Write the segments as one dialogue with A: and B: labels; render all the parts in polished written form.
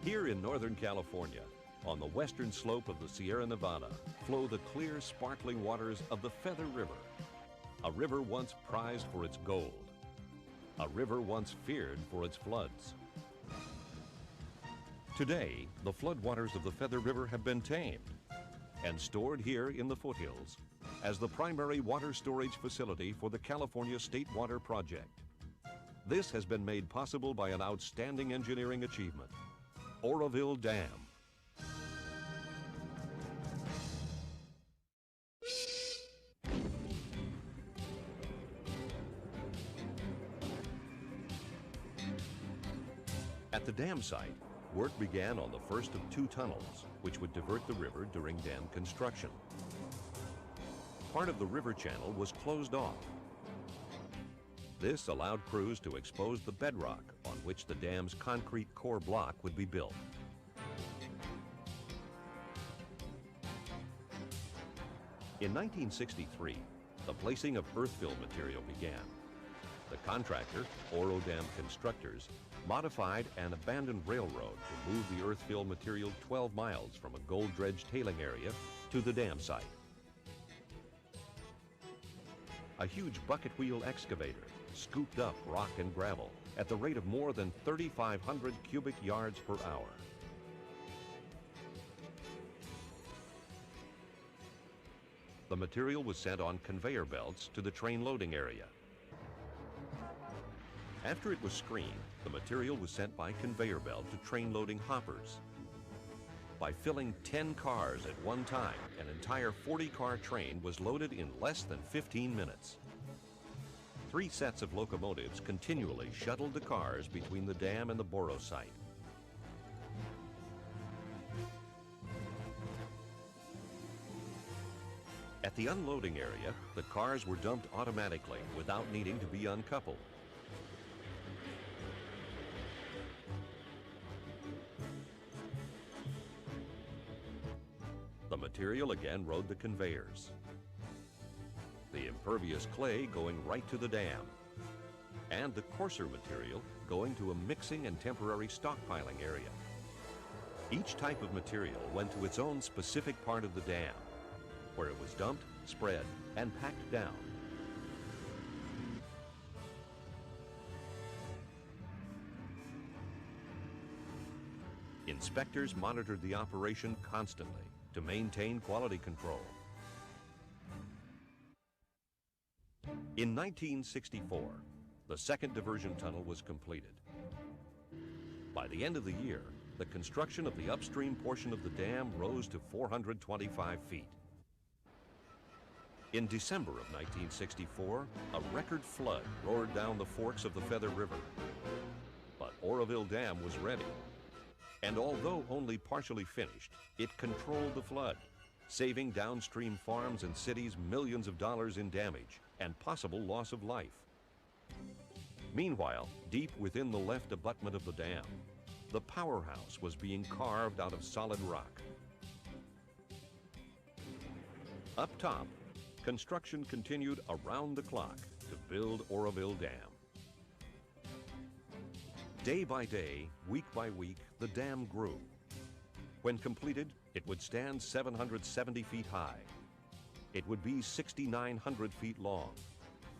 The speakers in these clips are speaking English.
A: Here in Northern California, on the western slope of the Sierra Nevada, flow the clear, sparkling waters of the Feather River. A river once prized for its gold. A river once feared for its floods. Today, the floodwaters of the Feather River have been tamed and stored here in the foothills as the primary water storage facility for the California State Water Project. This has been made possible by an outstanding engineering achievement, Oroville Dam. At the dam site, work began on the first of two tunnels, which would divert the river during dam construction. Part of the river channel was closed off. This allowed crews to expose the bedrock on which the dam's concrete core block would be built. In 1963, the placing of earthfill material began. The contractor, Oro Dam Constructors, modified an abandoned railroad to move the earthfill material 12 miles from a gold dredge tailing area to the dam site. A huge bucket wheel excavator scooped up rock and gravel at the rate of more than 3,500 cubic yards per hour. The material was sent on conveyor belts to the train loading area. After it was screened, the material was sent by conveyor belt to train loading hoppers. By filling 10 cars at one time, an entire 40-car train was loaded in less than 15 minutes. 3 sets of locomotives continually shuttled the cars between the dam and the Boro site. At the unloading area, the cars were dumped automatically without needing to be uncoupled. The material again rode the conveyors. The impervious clay going right to the dam, and the coarser material going to a mixing and temporary stockpiling area. Each type of material went to its own specific part of the dam, where it was dumped, spread, and packed down. Inspectors monitored the operation constantly to maintain quality control. In 1964, the second diversion tunnel was completed. By the end of the year, the construction of the upstream portion of the dam rose to 425 feet. In December of 1964, a record flood roared down the forks of the Feather River. But Oroville Dam was ready. And although only partially finished, it controlled the flood, saving downstream farms and cities millions of dollars in damage and possible loss of life. Meanwhile, deep within the left abutment of the dam, the powerhouse was being carved out of solid rock. Up top, construction continued around the clock to build Oroville Dam. Day by day, week by week, the dam grew. When completed, it would stand 770 feet high. It would be 6,900 feet long,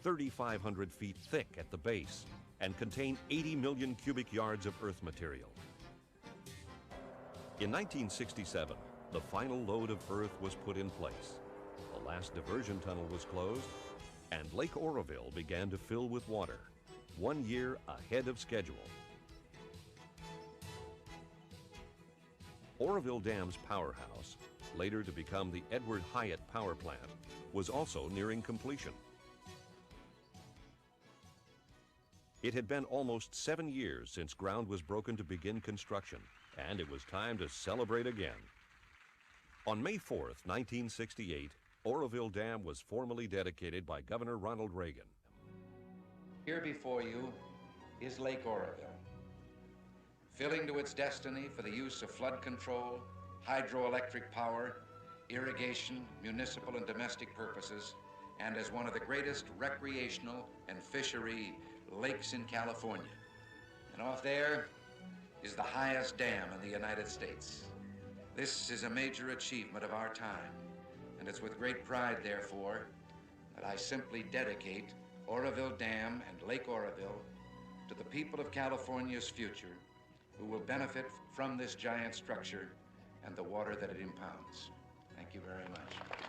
A: 3,500 feet thick at the base, and contain 80 million cubic yards of earth material. In 1967, the final load of earth was put in place. The last diversion tunnel was closed, and Lake Oroville began to fill with water, 1 year ahead of schedule. Oroville Dam's powerhouse, later to become the Edward Hyatt Power Plant, was also nearing completion. It had been almost 7 years since ground was broken to begin construction, and it was time to celebrate again. On May 4th, 1968, Oroville Dam was formally dedicated by Governor Ronald Reagan.
B: Here before you is Lake Oroville, filling to its destiny for the use of flood control, hydroelectric power, irrigation, municipal and domestic purposes, and as one of the greatest recreational and fishery lakes in California. And off there, is the highest dam in the United States. This is a major achievement of our time, and it's with great pride, therefore, that I simply dedicate Oroville Dam and Lake Oroville to the people of California's future, who will benefit from this giant structure and the water that it impounds. Thank you very much.